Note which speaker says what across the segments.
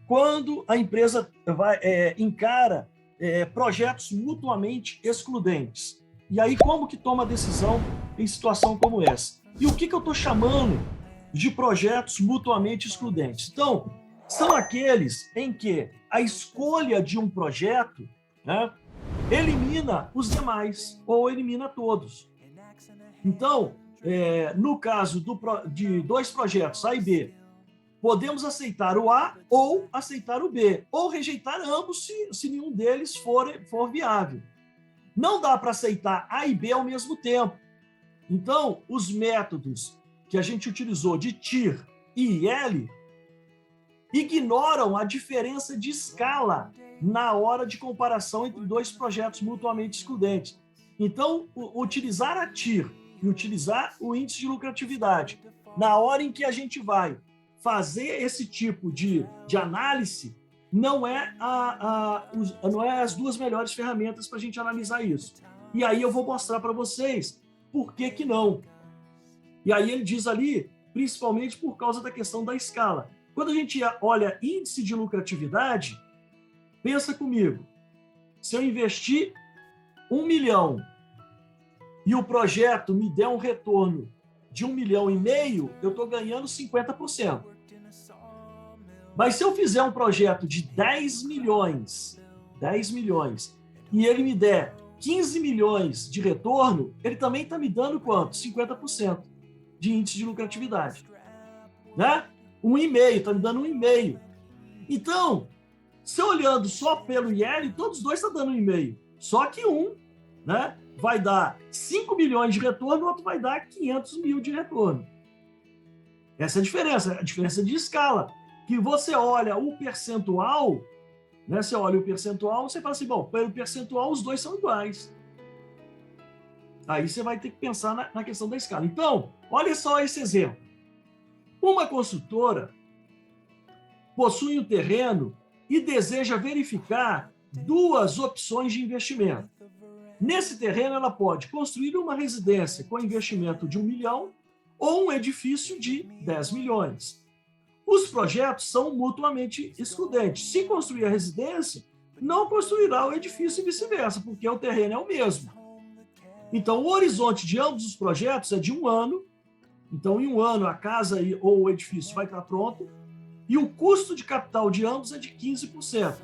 Speaker 1: quando a empresa encara projetos mutuamente excludentes. E aí, como que toma a decisão em situação como essa? E o que eu estou chamando de projetos mutuamente excludentes? Então, são aqueles em que a escolha de um projeto, né, elimina os demais ou elimina todos. Então, no caso de dois projetos, A e B, podemos aceitar o A ou aceitar o B, ou rejeitar ambos se nenhum deles for viável. Não dá para aceitar A e B ao mesmo tempo. Então, os métodos que a gente utilizou de TIR e IL ignoram a diferença de escala na hora de comparação entre dois projetos mutuamente excludentes. Então, utilizar a TIR e utilizar o índice de lucratividade na hora em que a gente vai fazer esse tipo de análise não é as duas melhores ferramentas para a gente analisar isso. E aí eu vou mostrar para vocês por que não. E aí ele diz ali, principalmente por causa da questão da escala. Quando a gente olha índice de lucratividade, pensa comigo, se eu investir 1 milhão e o projeto me der um retorno de 1,5 milhão, eu estou ganhando 50%. Mas se eu fizer um projeto de 10 milhões, e ele me der 15 milhões de retorno, ele também está me dando quanto? 50% de índice de lucratividade. Né? 1,5, está me dando 1,5. Então, se olhando só pelo IL, todos os dois estão dando 1,5. Só que um, né, vai dar 5 milhões de retorno, o outro vai dar 500 mil de retorno. Essa é a diferença de escala. Que você olha o percentual, né, você olha o percentual, você fala assim, bom, pelo percentual os dois são iguais. Aí você vai ter que pensar na questão da escala. Então, olha só esse exemplo. Uma construtora possui um terreno e deseja verificar duas opções de investimento. Nesse terreno, ela pode construir uma residência com investimento de 1 milhão ou um edifício de 10 milhões. Os projetos são mutuamente excludentes. Se construir a residência, não construirá o edifício e vice-versa, porque o terreno é o mesmo. Então, o horizonte de ambos os projetos é de 1 ano. Então, em 1 ano, a casa ou o edifício vai estar pronto. E o custo de capital de ambos é de 15%.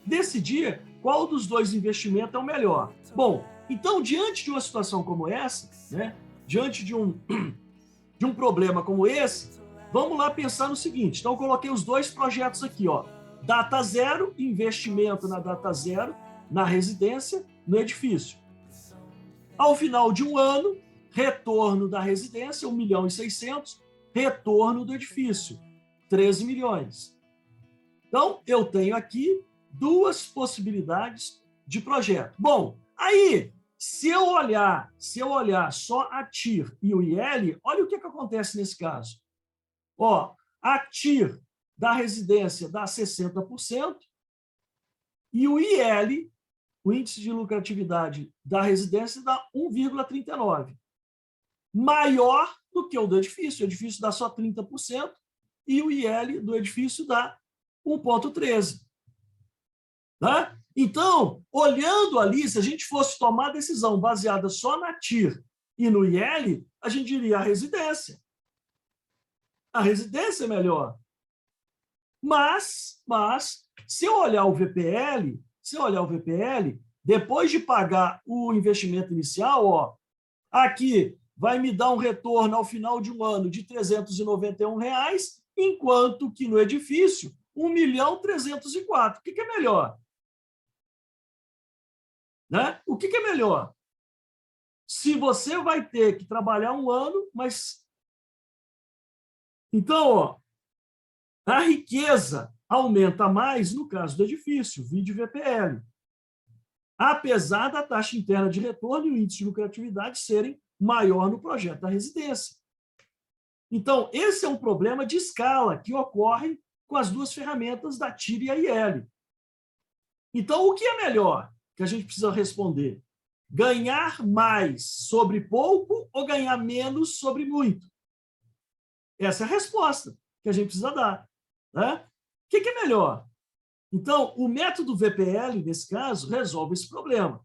Speaker 1: Decidir qual dos dois investimentos é o melhor. Bom, então, diante de uma situação como essa, né, diante de um problema como esse, vamos lá pensar no seguinte. Então, eu coloquei os dois projetos aqui, ó. Data zero, investimento na data zero, na residência, no edifício. Ao final de 1 ano, retorno da residência, 1,6 milhão, retorno do edifício, 13 milhões. Então, eu tenho aqui duas possibilidades de projeto. Bom, aí, se eu olhar só a TIR e o IL, olha o que acontece nesse caso. Ó, a TIR da residência dá 60% e o IL, o índice de lucratividade da residência, dá 1,39%. Maior do que o do edifício. O edifício dá só 30% e o IL do edifício dá 1,13%. Né? Então, olhando ali, se a gente fosse tomar decisão baseada só na TIR e no IL, a gente diria a residência. A residência é melhor. Mas se eu olhar o VPL, depois de pagar o investimento inicial, ó, aqui vai me dar um retorno ao final de 1 ano de R$ 391, enquanto que no edifício, R$ 1.304.000. O que é melhor? Né? O que é melhor? Se você vai ter que trabalhar 1 ano, mas... Então, ó, a riqueza aumenta mais no caso do edifício, vide VPL. Apesar da taxa interna de retorno e o índice de lucratividade serem maior no projeto da residência. Então, esse é um problema de escala que ocorre com as duas ferramentas da TIR e a IL. Então, o que é melhor que a gente precisa responder? Ganhar mais sobre pouco ou ganhar menos sobre muito? Essa é a resposta que a gente precisa dar. Né? O que é melhor? Então, o método VPL, nesse caso, resolve esse problema.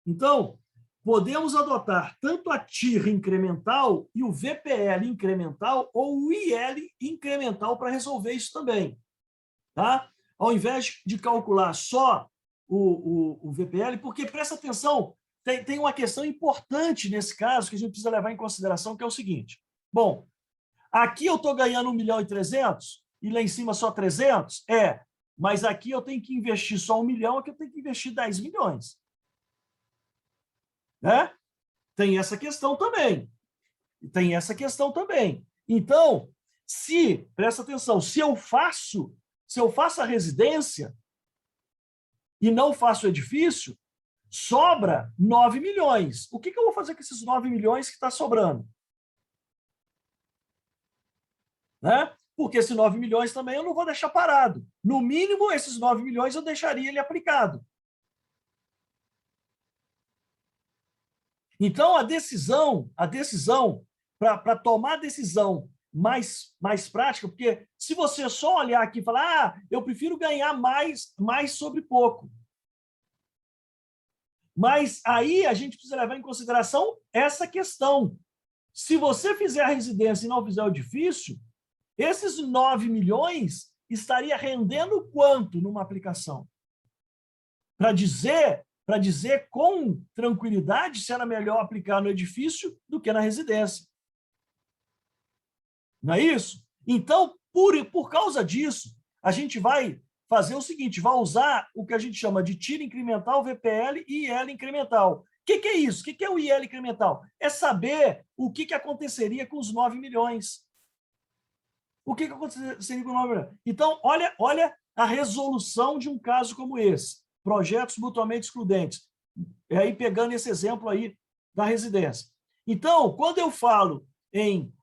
Speaker 1: Então, podemos adotar tanto a TIR incremental e o VPL incremental ou o IL incremental para resolver isso também. Tá? Ao invés de calcular só o VPL, porque, presta atenção, tem uma questão importante nesse caso que a gente precisa levar em consideração, que é o seguinte. Bom, aqui eu estou ganhando 1.300.000 e lá em cima só 300? Mas aqui eu tenho que investir só 1 milhão, aqui eu tenho que investir 10 milhões. Né? Tem essa questão também. Tem essa questão também. Então, presta atenção, se eu faço a residência e não faço o edifício, sobra 9 milhões. O que eu vou fazer com esses 9 milhões que está sobrando? Né? Porque esses 9 milhões também eu não vou deixar parado. No mínimo, esses 9 milhões eu deixaria ele aplicado. Então, a decisão para tomar a decisão mais prática, porque se você só olhar aqui e falar, eu prefiro ganhar mais sobre pouco. Mas aí a gente precisa levar em consideração essa questão. Se você fizer a residência e não fizer o edifício, esses 9 milhões estaria rendendo quanto numa aplicação? Para dizer com tranquilidade se era melhor aplicar no edifício do que na residência. Não é isso? Então, por causa disso, a gente vai fazer o seguinte, vai usar o que a gente chama de TIR incremental, VPL e IL incremental. O que é isso? O que é o IL incremental? É saber o que aconteceria com os 9 milhões. O que aconteceria com os 9 milhões? Então, olha a resolução de um caso como esse. Projetos mutuamente excludentes. Aí pegando esse exemplo aí da residência. Então, quando eu falo em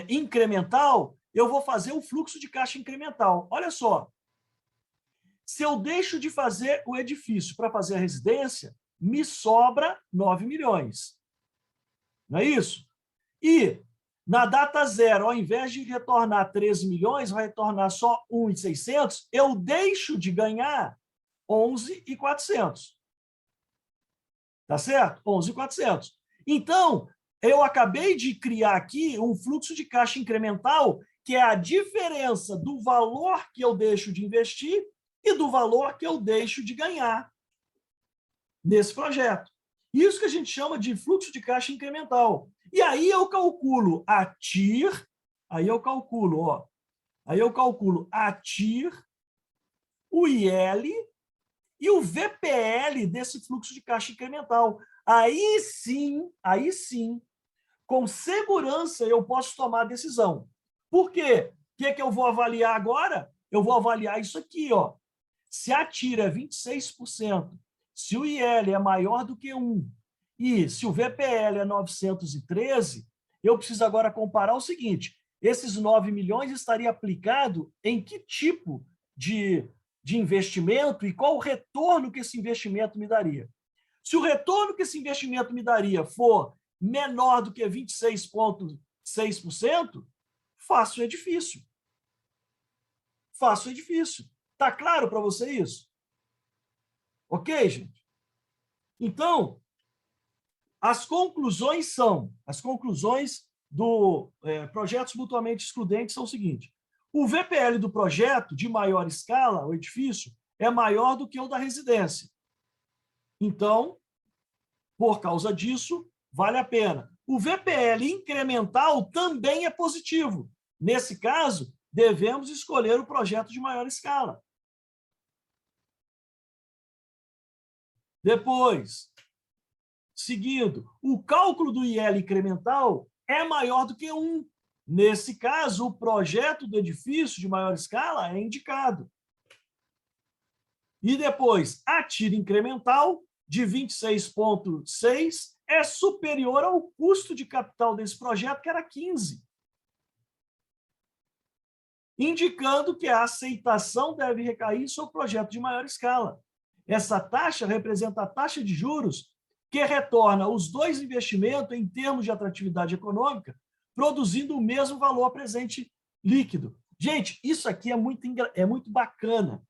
Speaker 1: incremental, eu vou fazer o fluxo de caixa incremental. Olha só, se eu deixo de fazer o edifício para fazer a residência, me sobra 9 milhões. Não é isso? E na data zero, ao invés de retornar 13 milhões, vai retornar só 1.600, eu deixo de ganhar 11.400. Tá certo? 11.400. Então, eu acabei de criar aqui um fluxo de caixa incremental, que é a diferença do valor que eu deixo de investir e do valor que eu deixo de ganhar nesse projeto. Isso que a gente chama de fluxo de caixa incremental. E aí eu calculo a TIR, aí eu calculo a TIR, o IL e o VPL desse fluxo de caixa incremental. Aí sim, com segurança eu posso tomar a decisão. Por quê? O que eu vou avaliar agora? Eu vou avaliar isso aqui, ó. Se a TIR é 26%, se o IL é maior do que 1 e se o VPL é 913, eu preciso agora comparar o seguinte, esses 9 milhões estaria aplicado em que tipo de investimento e qual o retorno que esse investimento me daria. Se o retorno que esse investimento me daria for menor do que 26,6%, faço o edifício. Faço o edifício. Está claro para você isso? Ok, gente? Então, as conclusões do projetos mutuamente excludentes são o seguinte. O VPL do projeto de maior escala, o edifício, é maior do que o da residência. Então, por causa disso, vale a pena. O VPL incremental também é positivo. Nesse caso, devemos escolher o projeto de maior escala. Depois, seguindo, o cálculo do IL incremental é maior do que 1. Nesse caso, o projeto do edifício de maior escala é indicado. E depois, a TIR incremental de 26,6 é superior ao custo de capital desse projeto, que era 15. Indicando que a aceitação deve recair sobre o projeto de maior escala. Essa taxa representa a taxa de juros que retorna os dois investimentos em termos de atratividade econômica, produzindo o mesmo valor presente líquido. Gente, isso aqui é muito bacana.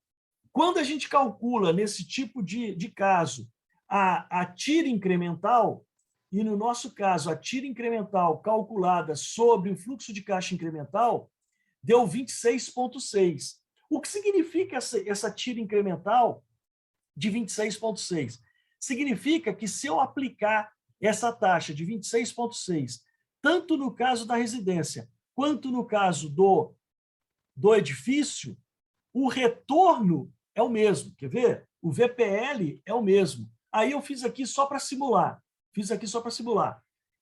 Speaker 1: Quando a gente calcula, nesse tipo de caso, a tira incremental, e no nosso caso, a tira incremental calculada sobre o fluxo de caixa incremental, deu 26,6. O que significa essa tira incremental de 26,6? Significa que se eu aplicar essa taxa de 26,6, tanto no caso da residência, quanto no caso do edifício, o retorno é o mesmo. Quer ver? O VPL é o mesmo. Aí eu fiz aqui só para simular.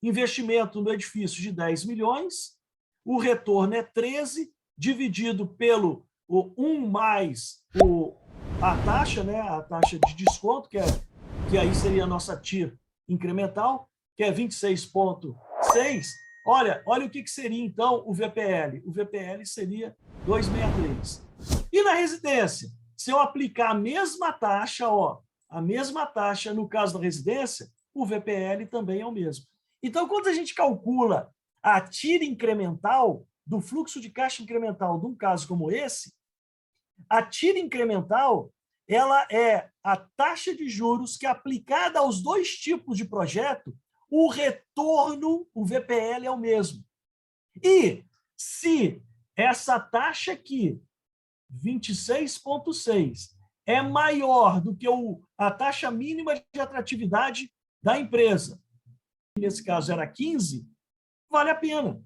Speaker 1: Investimento no edifício de 10 milhões, o retorno é 13, dividido pelo 1 mais a taxa, né? A taxa de desconto, que aí seria a nossa TIR incremental, que é 26,6. Olha o que seria, então, o VPL. O VPL seria 263. E na residência, se eu aplicar a mesma taxa, no caso da residência, o VPL também é o mesmo. Então, quando a gente calcula a tira incremental do fluxo de caixa incremental de um caso como esse, a tira incremental ela é a taxa de juros que, aplicada aos dois tipos de projeto, o retorno, o VPL, é o mesmo. E se essa taxa aqui, 26,6, é maior do que a taxa mínima de atratividade da empresa, nesse caso era 15, vale a pena.